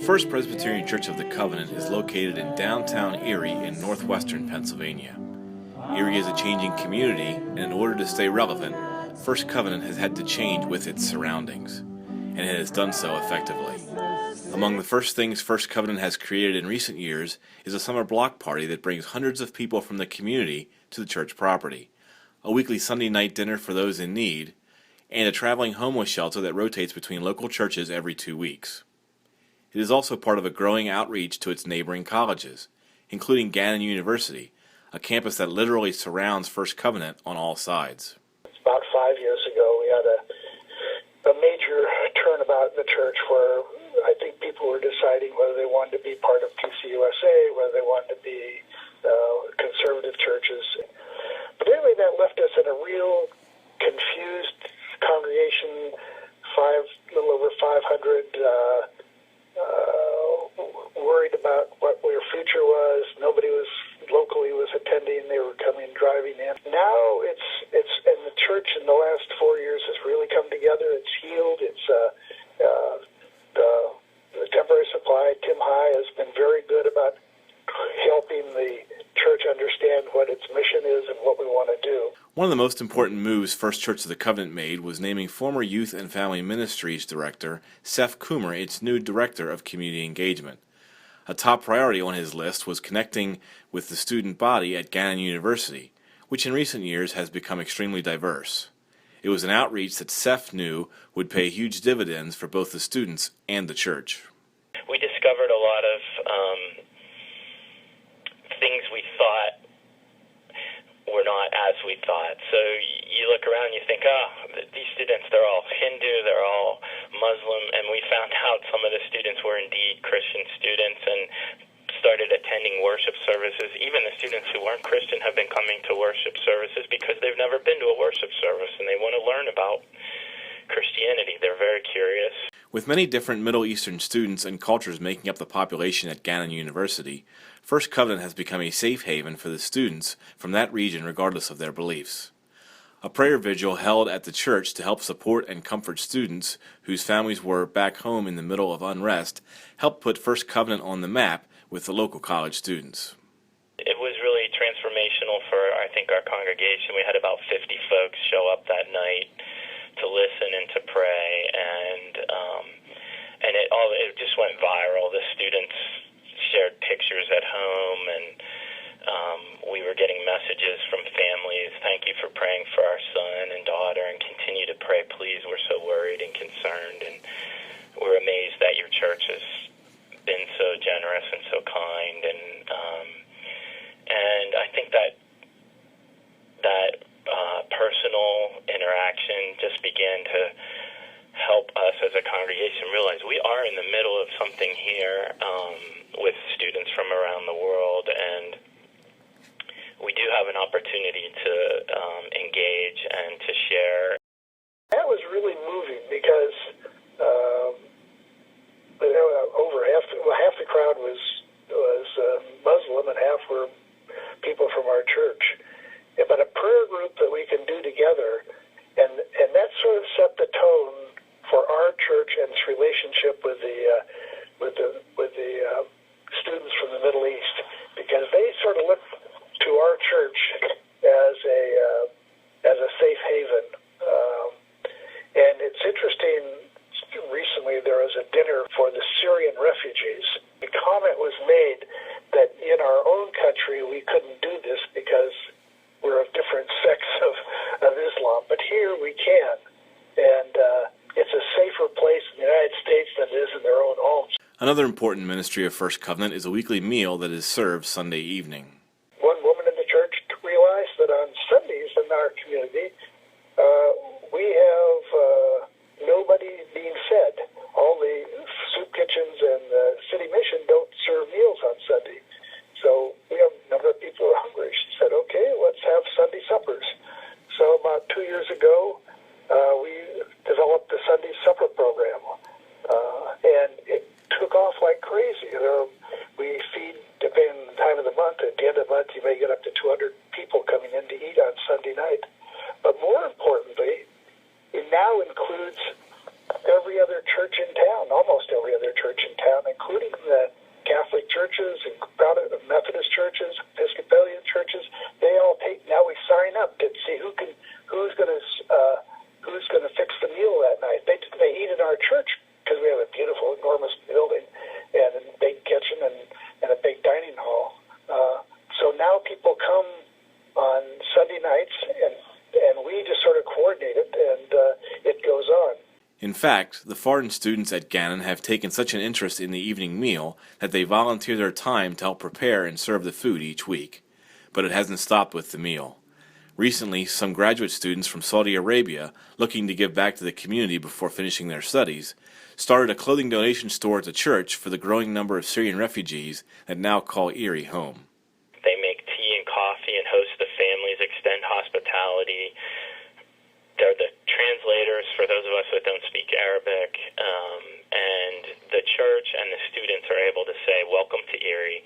First Presbyterian Church of the Covenant is located in downtown Erie in northwestern Pennsylvania. Erie is a changing community, and in order to stay relevant, First Covenant has had to change with its surroundings, and it has done so effectively. Among the first things First Covenant has created in recent years is a summer block party that brings hundreds of people from the community to the church property, a weekly Sunday night dinner for those in need, and a traveling homeless shelter that rotates between local churches every 2 weeks. It is also part of a growing outreach to its neighboring colleges, including Gannon University, a campus that literally surrounds First Covenant on all sides. About 5 years ago, we had a major turnabout in the church where I think people were deciding whether they wanted to be part of PCUSA, whether they wanted to be conservative churches. But anyway, that left us in a real confused congregation, a little over 500, worried about what their future was. Nobody was locally was attending. They were coming driving in. Now it's and the church in the last 4 years has really come together. It's healed. It's the temporary supply. Tim High has been very good about helping the church understand what its mission is and what we want to do. One of the most important moves First Church of the Covenant made was naming former Youth and Family Ministries Director Seth Coomer its new Director of Community Engagement. A top priority on his list was connecting with the student body at Gannon University, which in recent years has become extremely diverse. It was an outreach that Seth knew would pay huge dividends for both the students and the church. We discovered a lot of things we thought were not as we thought. So you look around and you think, these students, they're all Hindu, they're all Muslim, and we found out some of the students were indeed Christian students and started attending worship services. Even the students who weren't Christian have been coming to worship services because they've never been to a worship service and they want to learn about Christianity. They're very curious. With many different Middle Eastern students and cultures making up the population at Gannon University, First Covenant has become a safe haven for the students from that region regardless of their beliefs. A prayer vigil held at the church to help support and comfort students whose families were back home in the middle of unrest helped put First Covenant on the map with the local college students. It was really transformational for, I think, our congregation. We had about 50 folks show up that night to listen and to pray, and it just went viral. The students shared pictures at home, and we were getting messages from families, thank you for praying for our son and daughter, and continue to pray, please, we're so worried and concerned, and we're amazed that your church has been so generous and so kind, and I think that personal interaction just began to help us as a congregation realize we are in the middle of something here with students from around the world, and we do have an opportunity to engage and to share. That was really moving because over half the crowd was Muslim and half were people from our church. But a prayer group that we can do together, and that sort of set the tone for our church and its relationship with the students from the Middle East, because they sort of look to our church as a safe haven. And it's interesting. Recently, there was a dinner for the Syrian refugees. The comment was made that in our own country we couldn't do this because we're of different sects of Islam, but here we can. And it's a safer place in the United States than it is in their own homes. Another important ministry of First Covenant is a weekly meal that is served Sunday evening. One woman in the church realized that on Sundays in our community, we have nobody being fed. All the soup kitchens and the city mission don't serve meals on Sunday. So we have a number of people who are hungry. She said, okay, let's have Sunday suppers. So about 2 years ago, we developed the Sunday supper program. And it took off like crazy. We feed, depending on the time of the month, at the end of the month, you may get up to 200 people coming in to eat on Sunday night. But more importantly, it now includes every other church in town, almost every other church in town, including churches, Episcopalian churches, they all take, now we sign up to see who's going to fix the meal that night. They eat in our church because we have a beautiful, enormous building and a big kitchen and a big dining hall. So now people come on Sunday nights, and we just sort of coordinate it, and it goes on. In fact, the foreign students at Gannon have taken such an interest in the evening meal that they volunteer their time to help prepare and serve the food each week. But it hasn't stopped with the meal. Recently, some graduate students from Saudi Arabia, looking to give back to the community before finishing their studies, started a clothing donation store at the church for the growing number of Syrian refugees that now call Erie home. They make tea and coffee and host the families, extend hospitality. They're the translators for those of us that don't speak Arabic, and the church and the students are able to say, welcome to Erie.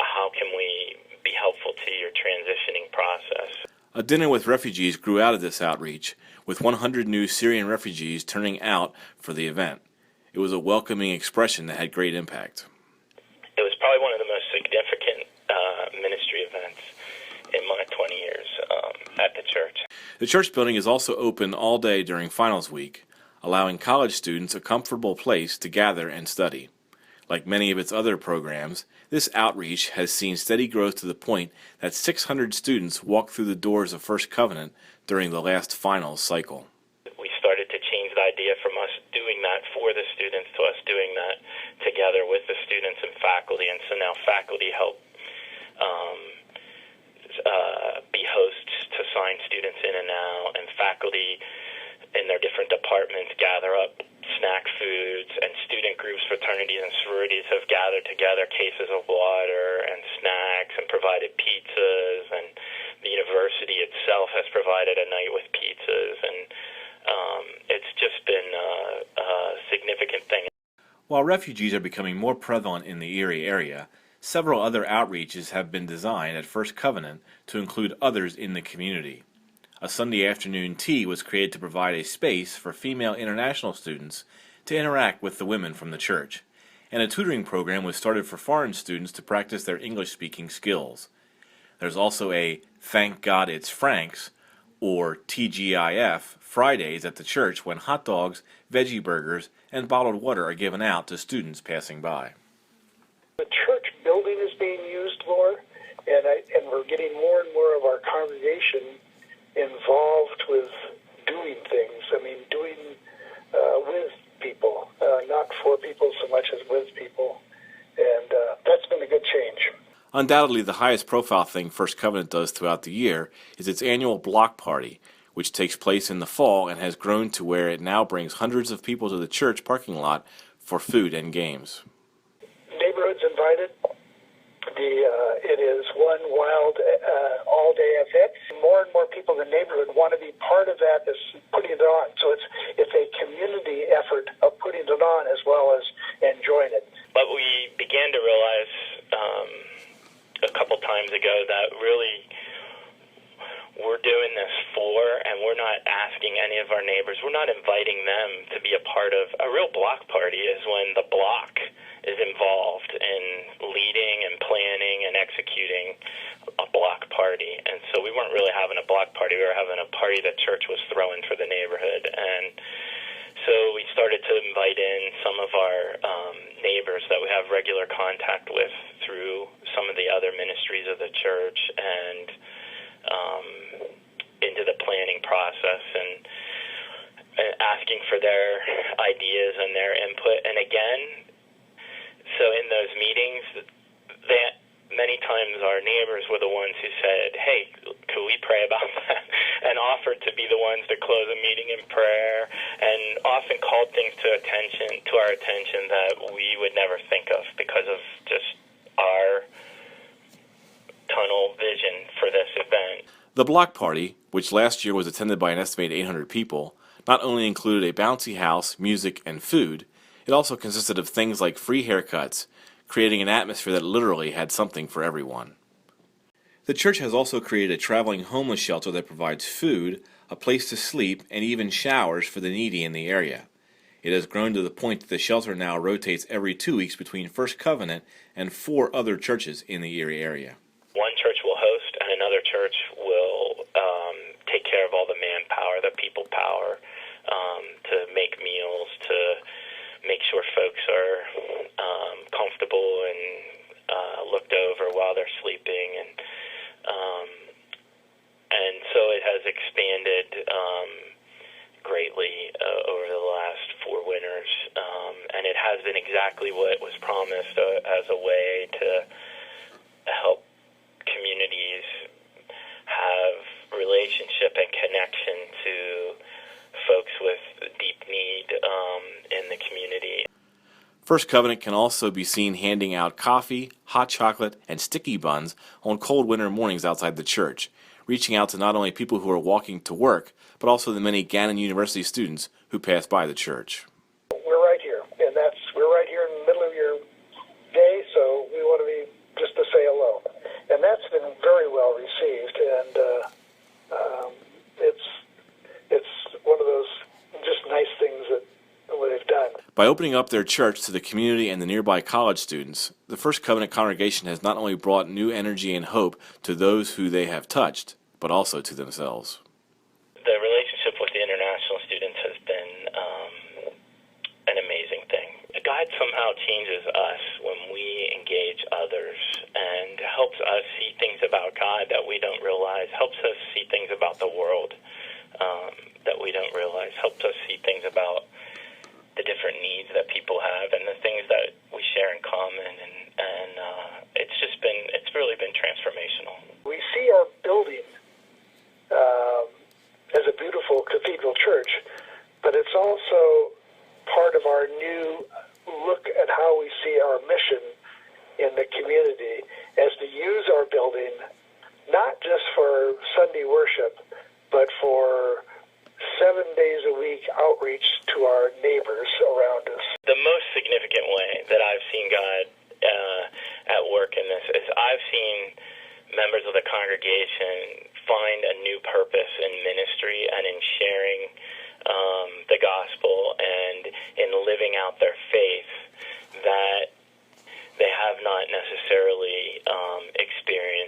How can we be helpful to your transitioning process? A dinner with refugees grew out of this outreach, with 100 new Syrian refugees turning out for the event. It was a welcoming expression that had great impact. It was probably one of the most significant ministry events in my 20 years at the church. The church building is also open all day during finals week, allowing college students a comfortable place to gather and study. Like many of its other programs, this outreach has seen steady growth to the point that 600 students walked through the doors of First Covenant during the last finals cycle. We started to change the idea from us doing that for the students to us doing that together with the students and faculty, and so now faculty help be hosts to sign students in and out, and faculty in their different departments gather up snack foods, and student groups, fraternities, and sororities have gathered together cases of water and snacks and provided pizzas, and the university itself has provided a night with pizzas, and it's just been a significant thing. While refugees are becoming more prevalent in the Erie area, several other outreaches have been designed at First Covenant to include others in the community. A Sunday afternoon tea was created to provide a space for female international students to interact with the women from the church, and a tutoring program was started for foreign students to practice their English-speaking skills. There's also a Thank God It's Frank's, or TGIF, Fridays at the church when hot dogs, veggie burgers, and bottled water are given out to students passing by. The church building is being used more, and we're getting more and more of our congregation involved with doing things. I mean, doing with people, not for people so much as with people. And that's been a good change. Undoubtedly, the highest profile thing First Covenant does throughout the year is its annual block party, which takes place in the fall and has grown to where it now brings hundreds of people to the church parking lot for food and games. Neighborhoods invited. It is one wild, all-day event. More and more people in the neighborhood want to be part of that, as putting it on. So it's a community effort of putting it on as well as enjoying it. But we began to realize a couple times ago that really we're doing this for, and we're not asking any of our neighbors, we're not inviting them to be a part of. A real block party is when the block is involved in leading and planning and executing a block party. And so we weren't really having a block party, we were having a party that church was throwing for the neighborhood. And so we started to invite in some of our neighbors that we have regular contact with through some of the other ministries of the church, and into the planning process, and asking for their ideas and their input. And again, so in those meetings, many times our neighbors were the ones who said, hey, could we pray about that? And offered to be the ones to close a meeting in prayer, and often called things to our attention that we would never think of because of just our tunnel vision for this event. The block party, which last year was attended by an estimated 800 people, not only included a bouncy house, music, and food, it also consisted of things like free haircuts, creating an atmosphere that literally had something for everyone. The church has also created a traveling homeless shelter that provides food, a place to sleep, and even showers for the needy in the area. It has grown to the point that the shelter now rotates every 2 weeks between First Covenant and 4 other churches in the Erie area. One church will host, and another church will take care of all the manpower, the people power, to make meals, to make sure folks are comfortable and looked over while they're sleeping, and so it has expanded greatly over the last 4 winters, and it has been exactly what was promised as a way to help communities have relationship and connection to folks with deep need in the community. First Covenant can also be seen handing out coffee, hot chocolate, and sticky buns on cold winter mornings outside the church, reaching out to not only people who are walking to work, but also the many Gannon University students who pass by the church. We're right here, and we're right here in the middle of your day, so we want to be just to say hello. And that's been very well received, and it's one of those just nice things that they've done. By opening up their church to the community and the nearby college students, the First Covenant congregation has not only brought new energy and hope to those who they have touched, but also to themselves. The relationship with the international students has been an amazing thing. God somehow changes us when we engage others and helps us see things about God that we don't realize, helps us see things about the world that we don't realize, helps us see things about the different needs that people have and the things that we share in common, and it's really been transformational. We see our building as a beautiful cathedral church, but it's also part of our new look at how we see our mission in the community as to use our building not just for Sunday worship, but for 7 days a week outreach to our neighbors around us. The most significant way that I've seen God at work in this is I've seen members of the congregation find a new purpose in ministry and in sharing the gospel and in living out their faith that they have not necessarily experienced